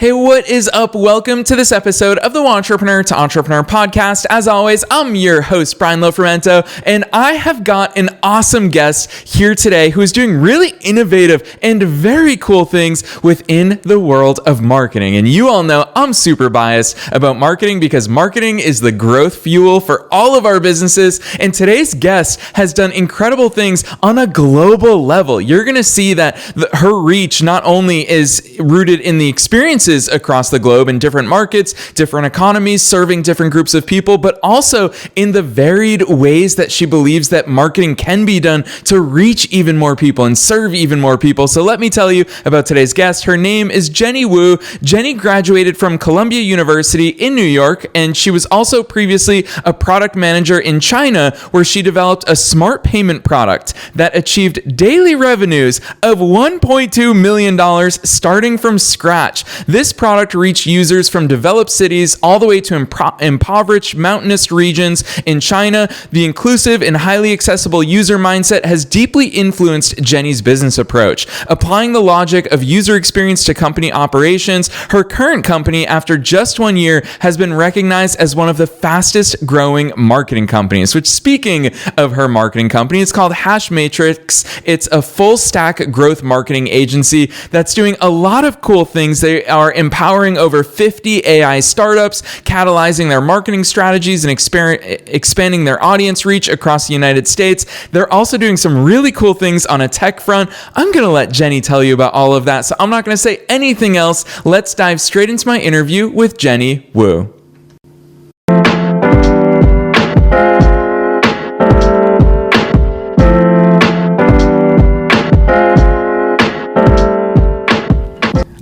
Hey, what is up? Welcome to this episode of the Entrepreneur to Entrepreneur podcast. As always, I'm your host, Brian Lofrumento, and I have got an awesome guest here today who is doing really innovative and very cool things within the world of marketing. And you all know I'm super biased about marketing because marketing is the growth fuel for all of our businesses. And today's guest has done incredible things on a global level. You're going to see that her reach not only is rooted in the experiences across the globe in different markets, different economies, serving different groups of people, but also in the varied ways that she believes that marketing can be done to reach even more people and serve even more people. So let me tell you about today's guest. Her name is Jennie Wu. Jennie graduated from Columbia University in New York, and she was also previously a product manager in China, where she developed a smart payment product that achieved daily revenues of $1.2 million starting from scratch. This product reached users from developed cities all the way to impoverished mountainous regions in China. The inclusive and highly accessible user mindset has deeply influenced Jennie's business approach. Applying the logic of user experience to company operations, her current company, after just 1 year, has been recognized as one of the fastest growing marketing companies. Which, speaking of her marketing company, it's called HashMatrix. It's a full stack growth marketing agency that's doing a lot of cool things. They are empowering over 50 AI startups, catalyzing their marketing strategies and expanding their audience reach across the United States. They're also doing some really cool things on a tech front. I'm going to let Jennie tell you about all of that, so I'm not going to say anything else. Let's dive straight into my interview with Jennie Wu.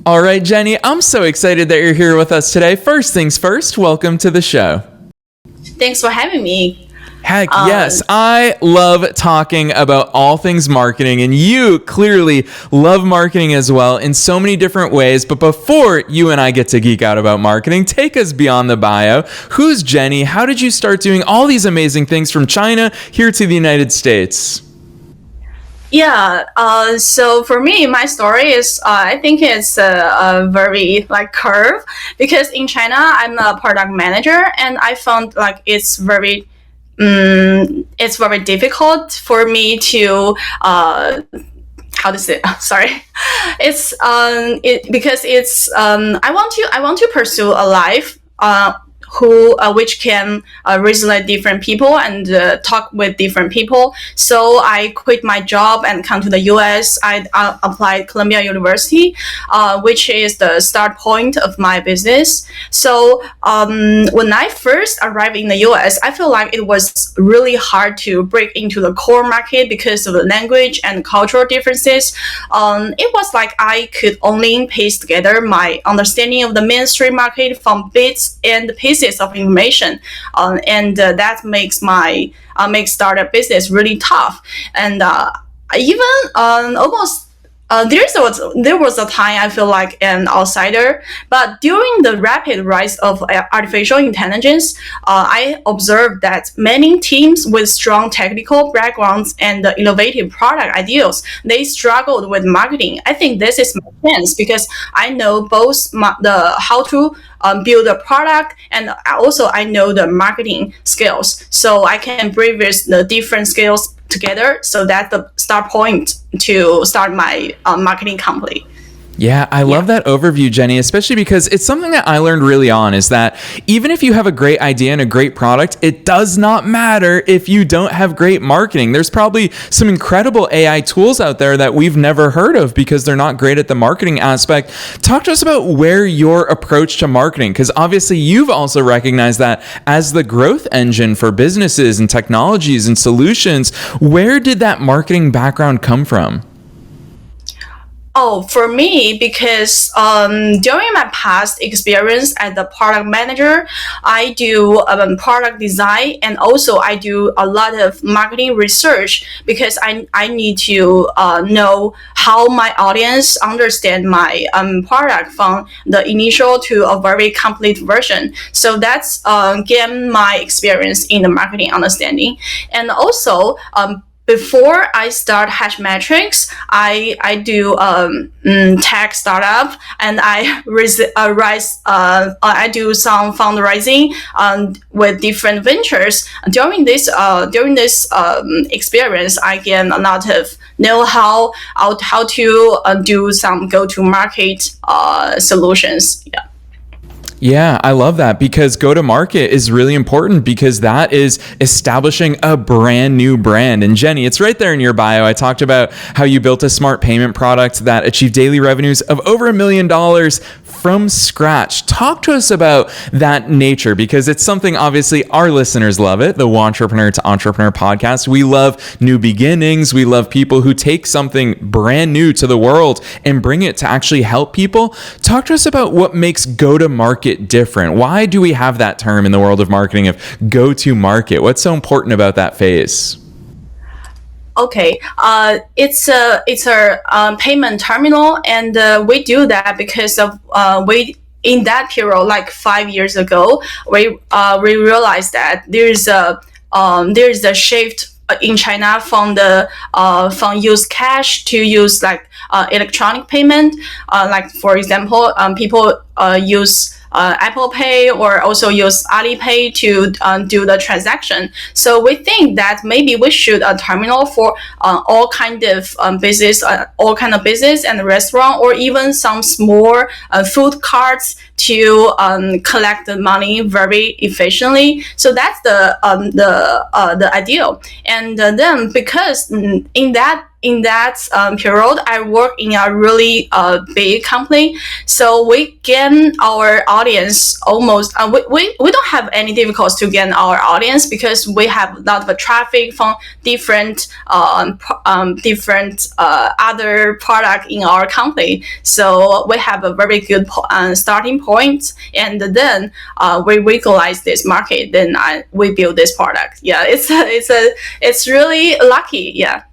All right, Jennie, I'm so excited that you're here with us today. First things first, welcome to the show. Thanks for having me. Heck yes, I love talking about all things marketing, and you clearly love marketing as well in so many different ways. But before you and I get to geek out about marketing, take us beyond the bio. Who's Jennie? How did you start doing all these amazing things from China here to the United States? Yeah, so for me, my story is, I think it's a very curve, because in China, I'm a product manager, and I found it's very difficult for me to, how to say, sorry, it's, because it's, I want to pursue a life, which can resonate different people and talk with different people. So I quit my job and come to the US. I applied Columbia University, which is the start point of my business. So when I first arrived in the US, I feel like it was really hard to break into the core market because of the language and cultural differences. It was like I could only piece together my understanding of the mainstream market from bits and pieces of information, and that makes my startup business really tough. And even almost there was a time I feel like an outsider. But during the rapid rise of artificial intelligence, I observed that many teams with strong technical backgrounds and innovative product ideas, they struggled with marketing. I think this is my chance, because I know both how to build a product, and also I know the marketing skills, so I can bring the different skills together. So that's the start point to start my marketing company. Yeah, I love that overview, Jennie, especially because it's something that I learned really on, is that even if you have a great idea and a great product, it does not matter if you don't have great marketing. There's probably some incredible AI tools out there that we've never heard of because they're not great at the marketing aspect. Talk to us about where your approach to marketing, because obviously you've also recognized that as the growth engine for businesses and technologies and solutions. Where did that marketing background come from? Oh, for me, because during my past experience as a product manager, I do product design, and also I do a lot of marketing research, because I need to know how my audience understand my product from the initial to a very complete version. So that's gain my experience in the marketing understanding. And also before I start HashMatrix, I do tech startup, and I do some fundraising with different ventures. During this experience, I gain a lot of know-how how to do some go-to-market solutions. Yeah. Yeah, I love that, because go to market is really important, because that is establishing a brand new brand. And Jenny, it's right there in your bio. I talked about how you built a smart payment product that achieved daily revenues of over $1 million from scratch. Talk to us about that nature, because it's something obviously our listeners love it. The Entrepreneur to Entrepreneur podcast. We love new beginnings. We love people who take something brand new to the world and bring it to actually help people. Talk to us about what makes go to market different. Why do we have that term in the world of marketing of go to market? What's so important about that phase? Okay, it's a payment terminal, and we do that because of we in that period, like 5 years ago, we realized that there's a shift in China from use cash to use like electronic payment. Like for example, people use Apple Pay, or also use Alipay to do the transaction. So we think that maybe we should a terminal for all kind of business, and restaurant, or even some small food carts to collect the money very efficiently. So that's the ideal. And then because in that period, I work in a really big company, so we gain our audience almost. We don't have any difficulties to gain our audience, because we have a lot of traffic from different other product in our company. So we have a very good starting point, and then we legalize this market. Then we build this product. Yeah, it's really lucky. Yeah.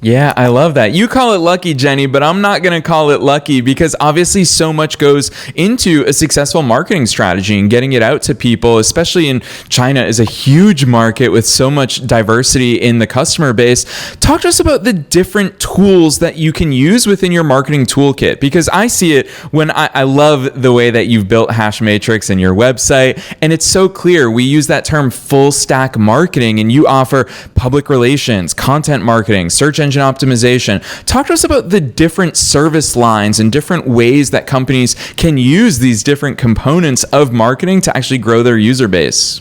Yeah, I love that. You call it lucky, Jenny, but I'm not going to call it lucky, because obviously so much goes into a successful marketing strategy and getting it out to people, especially in China is a huge market with so much diversity in the customer base. Talk to us about the different tools that you can use within your marketing toolkit, because I see it when I love the way that you've built HashMatrix and your website, and it's so clear. We use that term full stack marketing, and you offer public relations, content marketing, search engine optimization. Talk to us about the different service lines and different ways that companies can use these different components of marketing to actually grow their user base.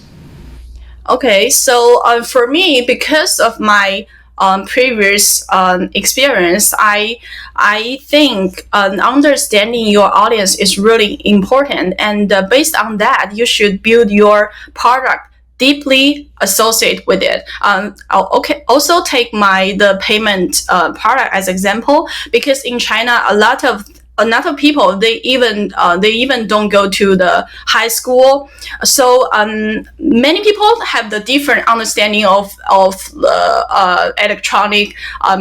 Okay, so for me, because of my previous experience, I think understanding your audience is really important, and based on that, you should build your product deeply associate with it. Okay. Also take the payment product as example, because in China, a lot of people, they even don't go to the high school. So many people have the different understanding of the electronic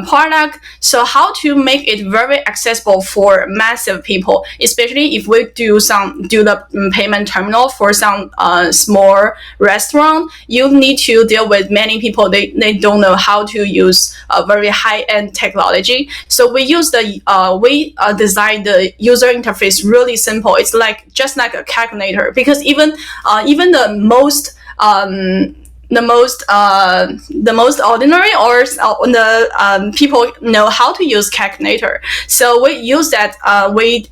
product. So how to make it very accessible for massive people, especially if we do the payment terminal for some small restaurant, you need to deal with many people. They don't know how to use very high-end technology. So we design the user interface really simple. It's just like a calculator, because even the most ordinary, or the people know how to use calculator. So we use that. We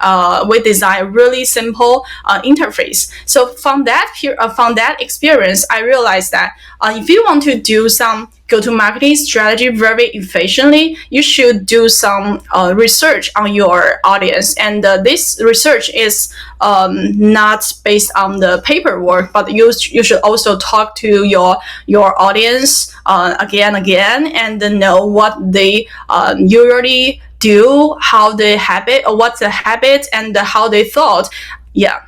design really simple interface. So from that experience, I realized that if you want to do some go-to-marketing strategy very efficiently, you should do some research on your audience. And this research is not based on the paperwork, but you should also talk to your audience again, and know what they usually do, how they habit, or what's the habit, and how they thought. Yeah,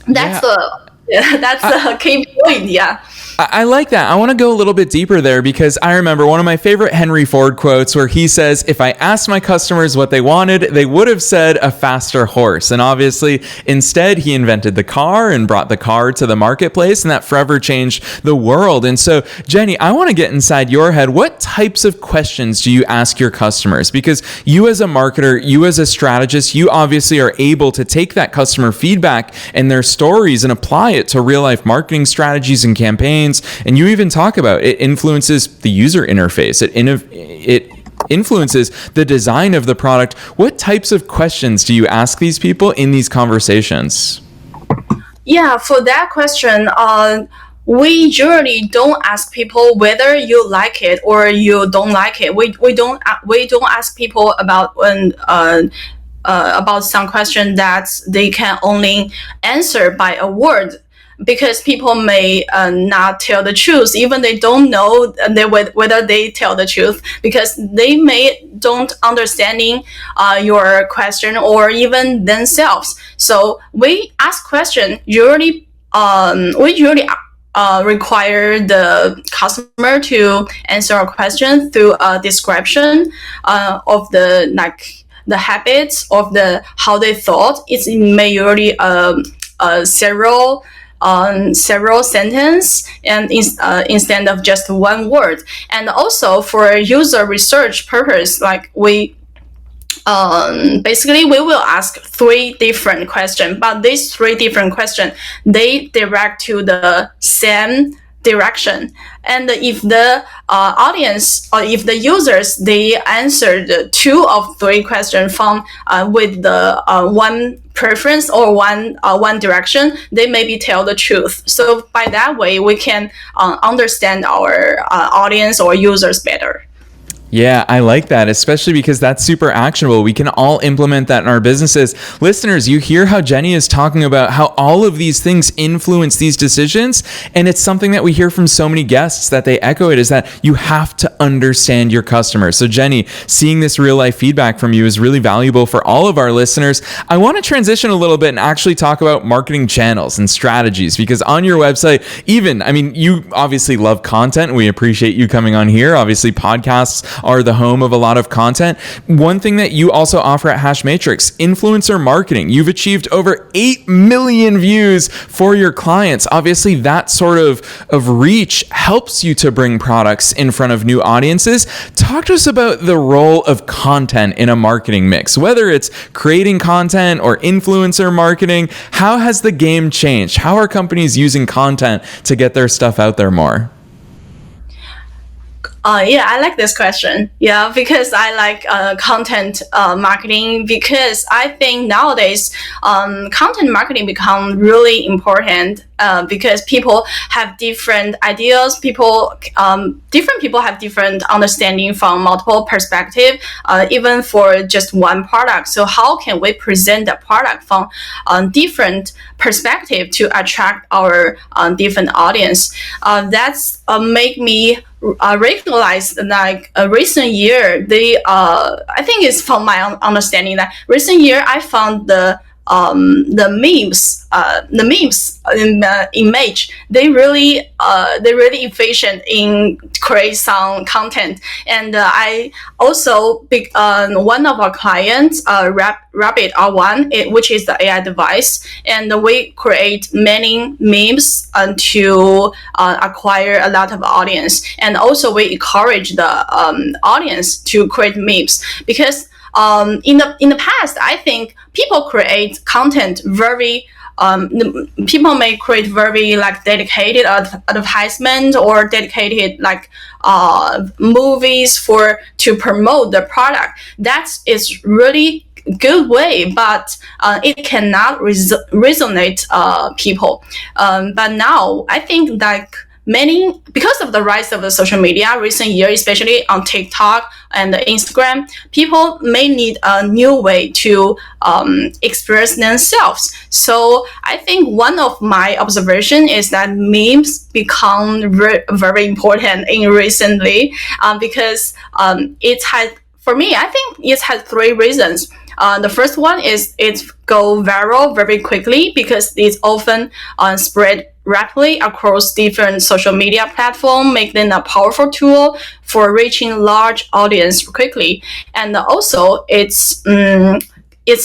that's the key point. Yeah. I like that. I want to go a little bit deeper there because I remember one of my favorite Henry Ford quotes where he says, if I asked my customers what they wanted, they would have said a faster horse. And obviously, instead, he invented the car and brought the car to the marketplace, and that forever changed the world. And so, Jennie, I want to get inside your head. What types of questions do you ask your customers? Because you as a marketer, you as a strategist, you obviously are able to take that customer feedback and their stories and apply it to real life marketing strategies and campaigns. And you even talk about it influences the user interface. It influences the design of the product. What types of questions do you ask these people in these conversations? Yeah, for that question, we usually don't ask people whether you like it or you don't like it. We don't ask people about some question that they can only answer by a word, because people may not tell the truth, even they don't know whether they tell the truth, because they may don't understanding your question or even themselves. So we ask question usually require the customer to answer a question through a description of the habits of how they thought. It may usually several sentences and instead of just one word. And also for user research purpose, like we basically we will ask 3 different questions, but these 3 different questions, they direct to the same direction. And if the audience or if the users, they answered 2 of 3 questions from with the one preference or one direction, they maybe tell the truth. So by that way, we can understand our audience or users better. Yeah, I like that, especially because that's super actionable. We can all implement that in our businesses. Listeners, you hear how Jennie is talking about how all of these things influence these decisions. And it's something that we hear from so many guests that they echo it, is that you have to understand your customers. So Jennie, seeing this real life feedback from you is really valuable for all of our listeners. I want to transition a little bit and actually talk about marketing channels and strategies, because on your website, you obviously love content. We appreciate you coming on here. Obviously, podcasts are the home of a lot of content. One thing that you also offer at HashMatrix, influencer marketing. You've achieved over 8 million views for your clients. Obviously, that sort of reach helps you to bring products in front of new audiences. Talk to us about the role of content in a marketing mix, whether it's creating content or influencer marketing. How has the game changed? How are companies using content to get their stuff out there more? Yeah, I like this question. Yeah, because I like content marketing, because I think nowadays content marketing become really important because people have different ideas. Different people have different understanding from multiple perspectives, even for just one product. So how can we present the product from different perspective to attract our different audience? That's make me recognize, like a recent year, I think it's from my understanding that recent year I found the memes in the image, they really efficient in create some content. And I also one of our clients, Rabbit R1, which is the AI device, and we create many memes to acquire a lot of audience. And also we encourage the audience to create memes, because in the past, I think people create content very people may create very dedicated advertisement or dedicated movies to promote the product. That is really good way, but it cannot resonate people. But now I think because of the rise of the social media recent year, especially on TikTok and Instagram, people may need a new way to express themselves. So I think one of my observation is that memes become very important in recently, because for me, I think it has 3 reasons. The first one is it go viral very quickly, because it's often spread rapidly across different social media platforms, make them a powerful tool for reaching large audience quickly. And also, it's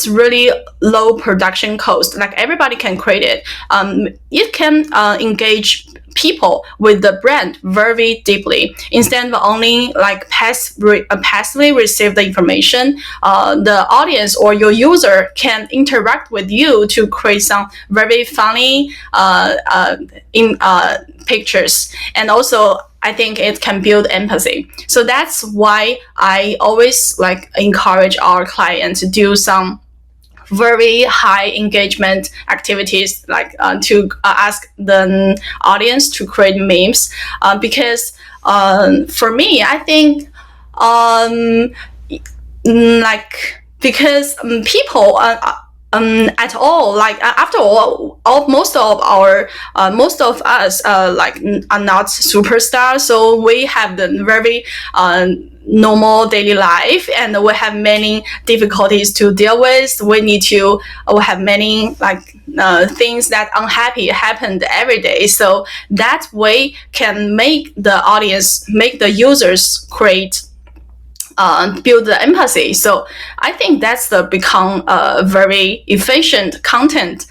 really low production cost. Like everybody can create it. It can engage people with the brand very deeply instead of only like passively receive the information. The audience or your user can interact with you to create some very funny pictures, and also I think it can build empathy. So that's why I always like encourage our clients to do some very high engagement activities, like to ask the audience to create memes, because for me, I think because people at all, like after all most of us like are not superstars, so we have the very normal daily life, and we have many difficulties to deal with. We have many things that unhappy happened every day, so that way can make the users create build the empathy. So I think that's become a very efficient content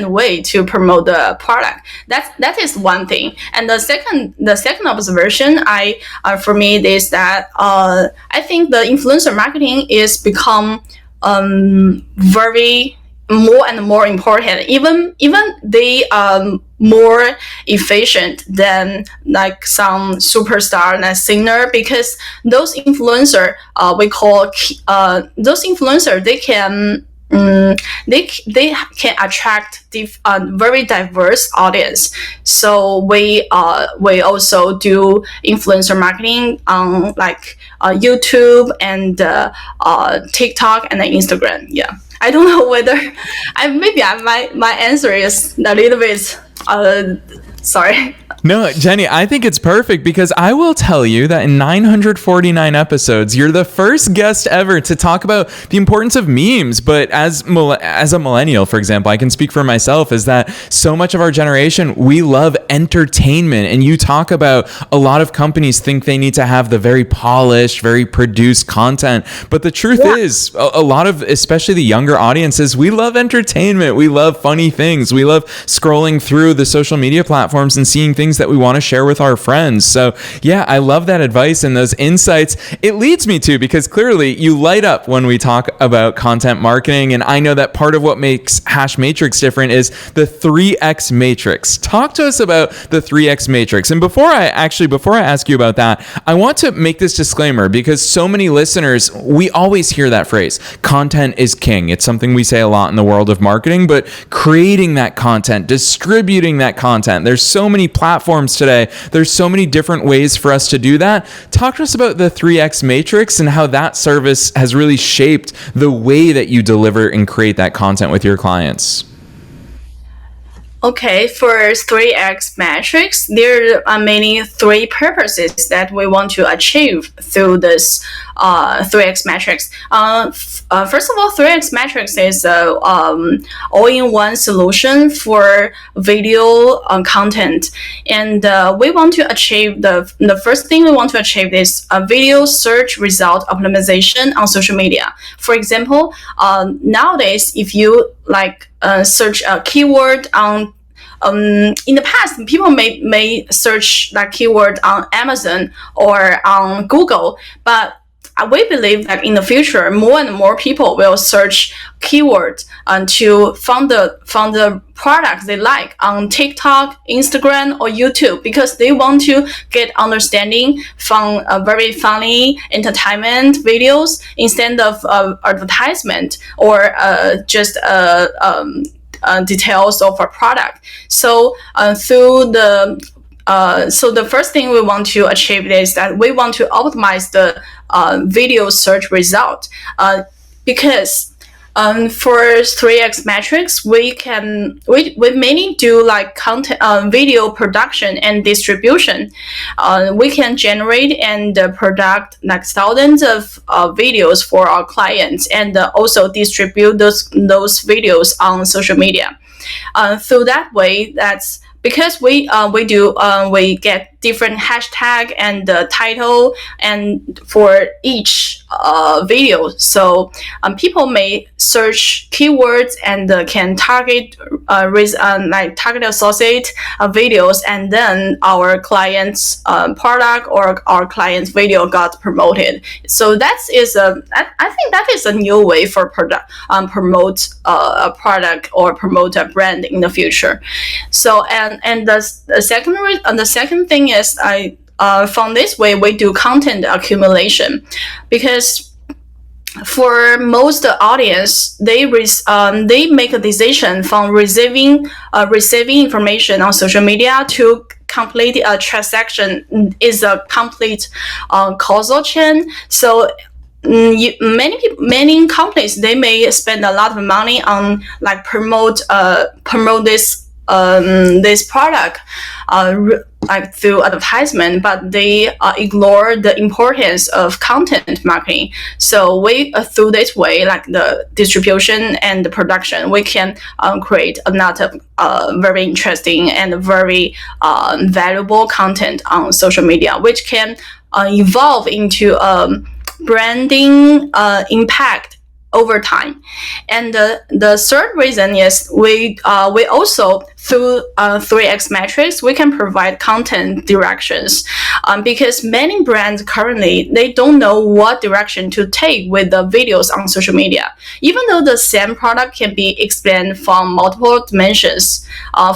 way to promote the product. That is one thing. And the second observation for me is that I think the influencer marketing is become very more and more important. Even they more efficient than like some superstar and singer, because those influencer they can attract very diverse audience. So we also do influencer marketing on YouTube and TikTok and Instagram. Yeah, I don't know whether my answer is a little bit sorry. No, Jenny, I think it's perfect, because I will tell you that in 949 episodes, you're the first guest ever to talk about the importance of memes. But as a millennial, for example, I can speak for myself, is that so much of our generation, we love entertainment. And you talk about a lot of companies think they need to have the very polished, very produced content. But the truth is, a lot of, especially the younger audiences, we love entertainment. We love funny things. We love scrolling through the social media platforms and seeing things that we want to share with our friends. So yeah, I love that advice and those insights. It leads me to, because clearly you light up when we talk about content marketing. And I know that part of what makes HashMatrix different is the 3X matrix. Talk to us about the 3X matrix. And before I ask you about that, I want to make this disclaimer, because so many listeners, we always hear that phrase, content is king. It's something we say a lot in the world of marketing, but creating that content, distributing that content, there's so many platforms today. There's so many different ways for us to do that. Talk to us about the 3X matrix and how that service has really shaped the way that you deliver and create that content with your clients. Okay, for 3X matrix, there are mainly three purposes that we want to achieve through this 3X matrix. First of all, 3X matrix is a all-in-one solution for video content, and we want to achieve the first thing we want to achieve is a video search result optimization on social media. For example, nowadays, if you search a keyword on in the past, people may search that keyword on Amazon or on Google, but we believe that in the future, more and more people will search keywords to find the products they like on TikTok, Instagram, or YouTube, because they want to get understanding from very funny entertainment videos instead of advertisement or just details of a product. So so the first thing we want to achieve is that we want to optimize the video search result, because for 3X matrix, we mainly do content, video production and distribution. We can generate and product thousands of videos for our clients, and also distribute those videos on social media. through that way, that's because we get different hashtag and the title and for each video. So people may search keywords and can target target associate videos, and then our client's product or our client's video got promoted. So I think that is a new way for promote a product or promote a brand in the future. So and the second thing is from this way we do content accumulation, because for most audience, they make a decision from receiving information on social media to complete a transaction is a complete causal chain. So many companies, they may spend a lot of money on like promote this product like through advertisement, but they ignore the importance of content marketing. So we through this way, like the distribution and the production, we can create another very interesting and very valuable content on social media, which can evolve into branding impact over time. And the third reason is we also through 3x Matrix, we can provide content directions, because many brands currently, they don't know what direction to take with the videos on social media, even though the same product can be explained from multiple dimensions.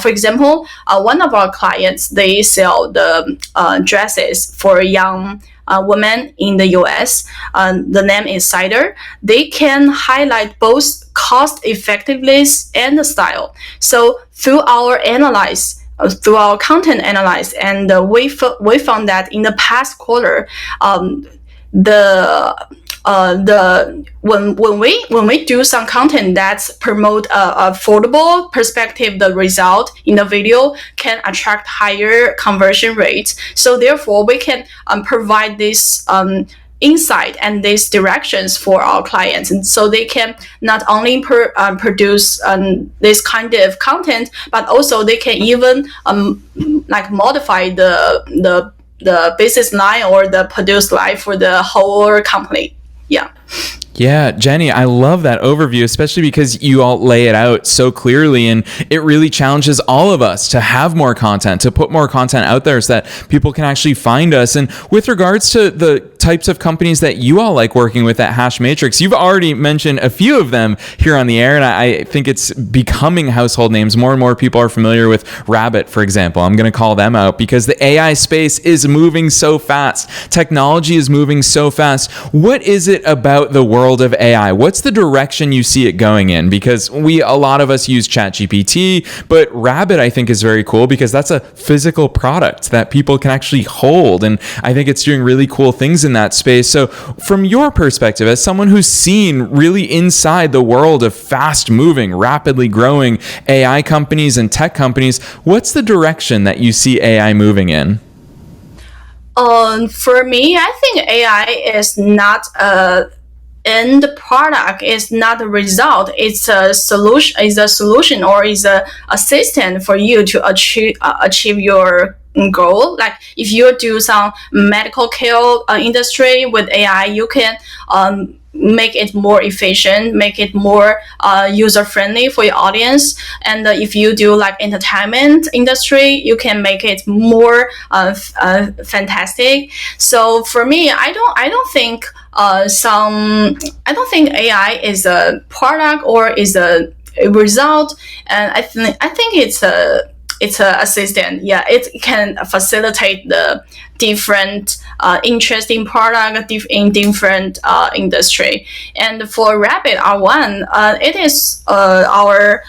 For example, one of our clients, they sell the dresses for young women in the US. The name is Cider. They can highlight both cost effectiveness and the style. So through our content analyze, and we found that in the past quarter, when we do some content that's promote affordable perspective, the result in the video can attract higher conversion rates. So therefore, we can provide this insight and these directions for our clients, and so they can not only produce this kind of content, but also they can even like modify the business line or the produce line for the whole company. Yeah, Jenny, I love that overview, especially because you all lay it out so clearly, and it really challenges all of us to have more content, to put more content out there so that people can actually find us. And with regards to the types of companies that you all like working with at HashMatrix, you've already mentioned a few of them here on the air, and I think it's becoming household names. More and more people are familiar with Rabbit, for example. I'm going to call them out because the AI space is moving so fast. Technology is moving so fast. What is it about the world of AI? What's the direction you see it going in? Because a lot of us use ChatGPT, but Rabbit, I think, is very cool because that's a physical product that people can actually hold, and I think it's doing really cool things in that space. So from your perspective, as someone who's seen really inside the world of fast moving, rapidly growing AI companies and tech companies, what's the direction that you see AI moving in? For me, I think AI is not a end product, is not a result. It's a solution or is a assistant for you to achieve your goal. Like if you do some medical care industry with AI, you can make it more efficient, make it more user friendly for your audience. And if you do like entertainment industry, you can make it more fantastic. So for me, I don't think AI is a product or is a result, and I think it's a assistant. Yeah, it can facilitate the different interesting product in different industry. And for Rabbit R1, it is our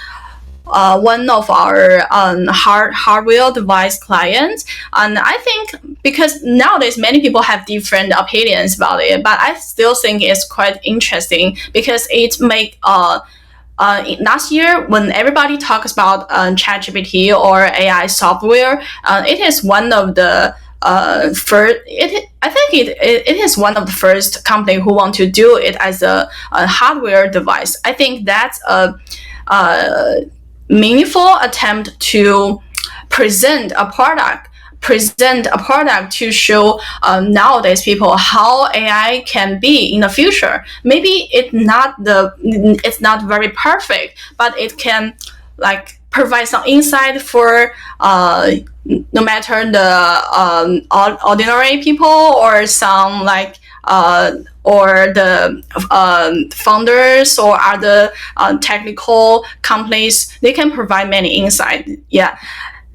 one of our hardware device clients. And I think because nowadays many people have different opinions about it, but I still think it's quite interesting because it make last year, when everybody talks about ChatGPT or AI software, it is one of the first. I think it is one of the first company who want to do it as a hardware device. I think that's meaningful attempt to present a product to show nowadays people how AI can be in the future. Maybe it's not very perfect, but it can like provide some insight for no matter the ordinary people or some like or the founders or other technical companies. They can provide many insight. Yeah,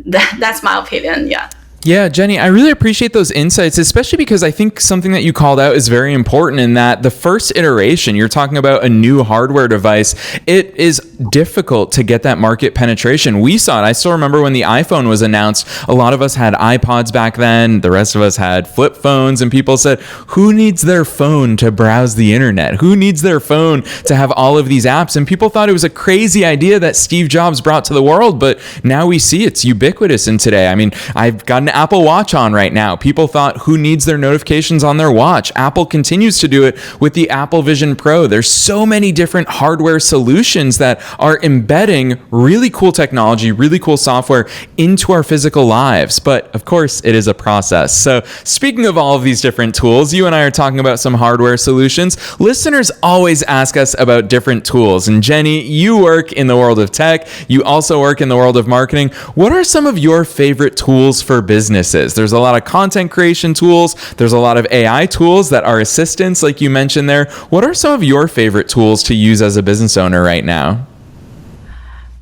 that's my opinion. Yeah. Yeah, Jenny, I really appreciate those insights, especially because I think something that you called out is very important in that the first iteration, you're talking about a new hardware device, it is difficult to get that market penetration. We saw it. I still remember when the iPhone was announced, a lot of us had iPods back then. The rest of us had flip phones, and people said, who needs their phone to browse the internet? Who needs their phone to have all of these apps? And people thought it was a crazy idea that Steve Jobs brought to the world, but now we see it's ubiquitous in today. I mean, I've got an Apple Watch on right now. People thought, who needs their notifications on their watch? Apple continues to do it with the Apple Vision Pro. There's so many different hardware solutions that are embedding really cool technology, really cool software into our physical lives. But of course, it is a process. So speaking of all of these different tools, you and I are talking about some hardware solutions. Listeners always ask us about different tools. And Jenny, you work in the world of tech. You also work in the world of marketing. What are some of your favorite tools for businesses? There's a lot of content creation tools. There's a lot of AI tools that are assistants, like you mentioned there. What are some of your favorite tools to use as a business owner right now?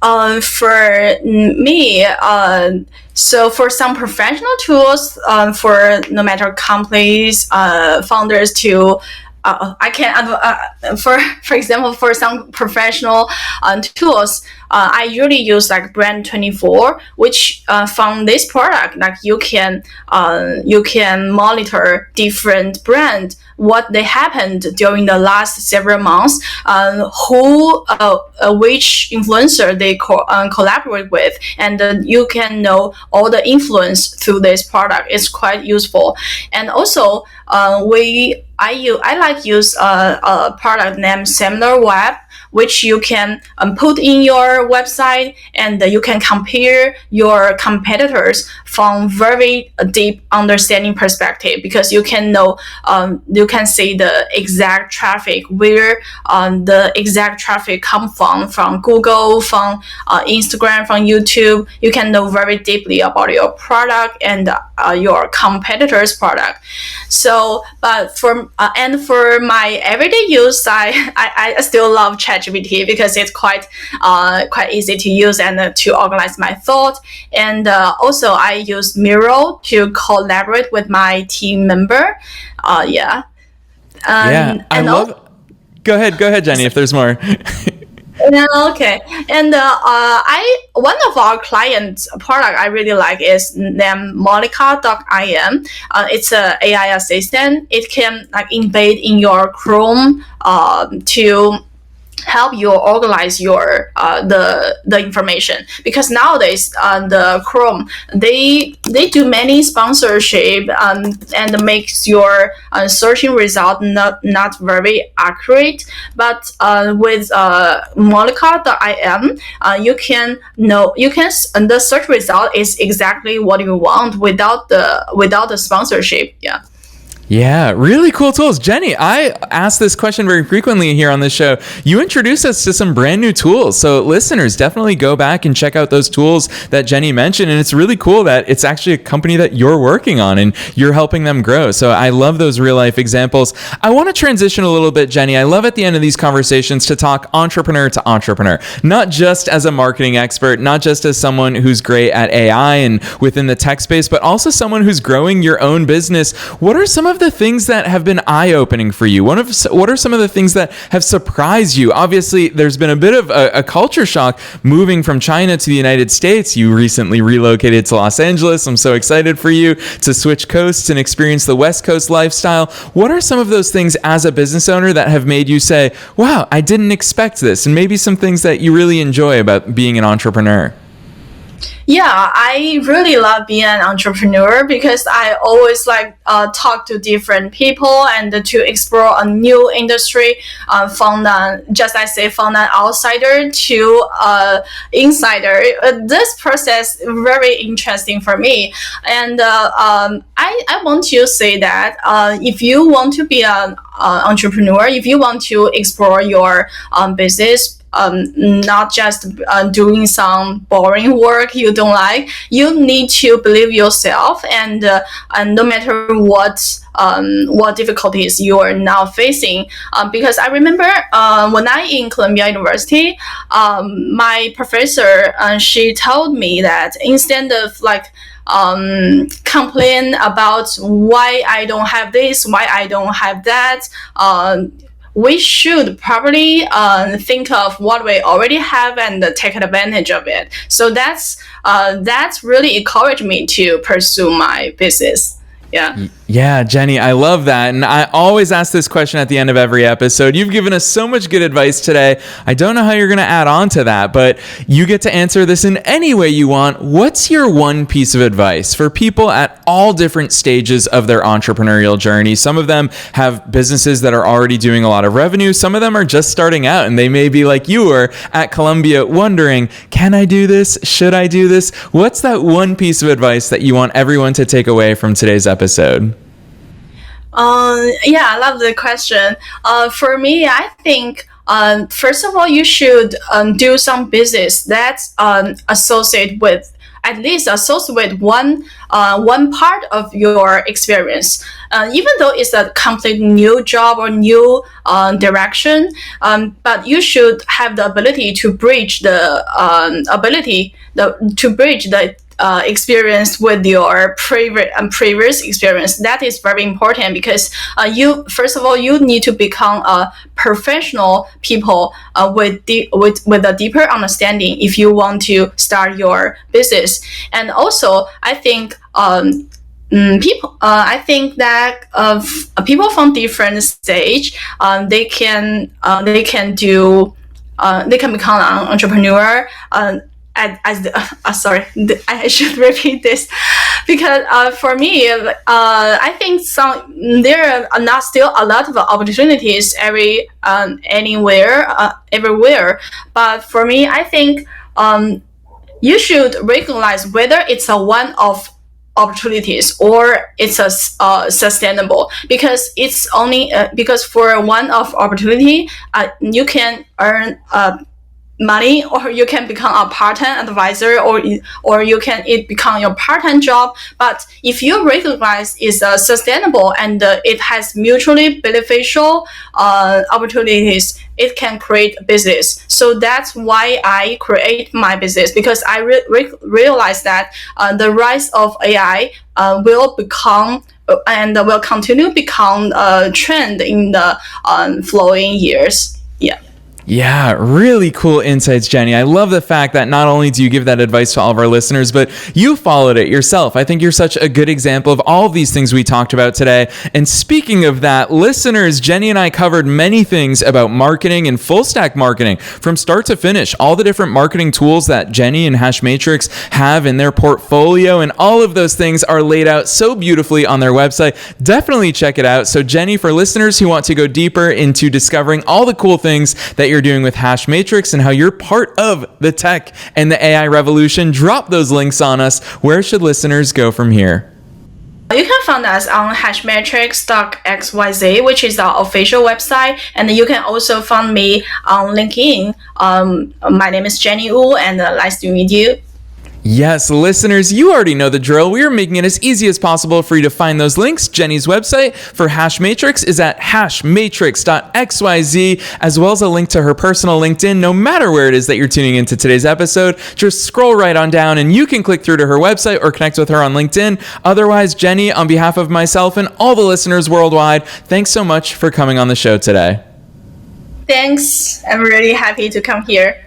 For me, so for some professional tools, for no matter companies, founders to I can for example, for some professional tools, I usually use like Brand 24, which from this product, like you can monitor different brands, what they happened during the last several months, which influencer they collaborate with, and you can know all the influence through this product. It's quite useful. And also, I like use a product named SimilarWeb, which you can put in your website, and you can compare your competitors from very deep understanding perspective, because you can know, you can see the exact traffic, where the exact traffic come from Google, from Instagram, from YouTube. You can know very deeply about your product and your competitor's product. So, but for my everyday use, I still love ChatGPT because it's quite easy to use and to organize my thoughts. And also I use Miro to collaborate with my team member. Yeah. I love. Go ahead, Jenny. If there's more. Okay. And one of our clients' product I really like is named Monica.im. It's a AI assistant. It can like embed in your Chrome to help you organize your the information, because nowadays the Chrome they do many sponsorship and makes your searching result not very accurate. But with Monica.im, the search result is exactly what you want without the sponsorship. Yeah. Yeah, really cool tools. Jenny, I ask this question very frequently here on this show. You introduced us to some brand new tools. So listeners, definitely go back and check out those tools that Jenny mentioned. And it's really cool that it's actually a company that you're working on and you're helping them grow. So I love those real life examples. I want to transition a little bit, Jenny. I love at the end of these conversations to talk entrepreneur to entrepreneur, not just as a marketing expert, not just as someone who's great at AI and within the tech space, but also someone who's growing your own business. What are some of the things that have been eye-opening for you? What are some of the things that have surprised you? Obviously, there's been a bit of a culture shock moving from China to the United States. You recently relocated to Los Angeles. I'm so excited for you to switch coasts and experience the West Coast lifestyle. What are some of those things as a business owner that have made you say, wow, I didn't expect this? And maybe some things that you really enjoy about being an entrepreneur? Yeah, I really love being an entrepreneur because I always like talk to different people and to explore a new industry. From from an outsider to insider. This process very interesting for me, and I want to say that if you want to be an entrepreneur, if you want to explore your business, not just doing some boring work you don't like. You need to believe yourself, and no matter what difficulties you are now facing. Because I remember when I in Columbia University, my professor she told me that instead of like complain about why I don't have this, why I don't have that. We should probably think of what we already have and take advantage of it. So that's really encouraged me to pursue my business. Yeah. Yeah, Jenny, I love that. And I always ask this question at the end of every episode. You've given us so much good advice today. I don't know how you're going to add on to that, but you get to answer this in any way you want. What's your one piece of advice for people at all different stages of their entrepreneurial journey? Some of them have businesses that are already doing a lot of revenue. Some of them are just starting out, and they may be like you were at Columbia wondering, can I do this? Should I do this? What's that one piece of advice that you want everyone to take away from today's episode? Yeah, I love the question. For me, I think first of all, you should do some business that's associated with one part of your experience. Even though it's a complete new job or new direction, but you should have the ability to bridge the experience with your previous experience. That is very important because you first of all you need to become a professional people with a deeper understanding if you want to start your business. And also, I think I think that people from different stage they can become an entrepreneur. Sorry, I should repeat this because for me, I think there are not still a lot of opportunities everywhere. But for me, I think you should recognize whether it's a one-off opportunities or it's a sustainable, because it's only because for a one-off opportunity you can earn money, or you can become a part-time advisor, or you can become your part-time job. But if you recognize it's sustainable and it has mutually beneficial opportunities, it can create a business. So that's why I create my business, because I realize that the rise of AI will become and will continue to become a trend in the following years. Yeah. Yeah, really cool insights, Jenny. I love the fact that not only do you give that advice to all of our listeners, but you followed it yourself. I think you're such a good example of all of these things we talked about today. And speaking of that, listeners, Jenny and I covered many things about marketing and full stack marketing from start to finish, all the different marketing tools that Jenny and HashMatrix have in their portfolio. And all of those things are laid out so beautifully on their website. Definitely check it out. So Jenny, for listeners who want to go deeper into discovering all the cool things that you're doing with HashMatrix and how you're part of the tech and the AI revolution, drop those links on us. Where should listeners go from here? You can find us on hashmatrix.xyz, which is our official website, and you can also find me on LinkedIn. My name is Jennie Wu, and nice to meet you. Yes, listeners, you already know the drill. We are making it as easy as possible for you to find those links. Jenny's website for HashMatrix is at hashmatrix.xyz, as well as a link to her personal LinkedIn. No matter where it is that you're tuning into today's episode, just scroll right on down and you can click through to her website or connect with her on LinkedIn. Otherwise, Jenny, on behalf of myself and all the listeners worldwide, thanks so much for coming on the show today. Thanks. I'm really happy to come here.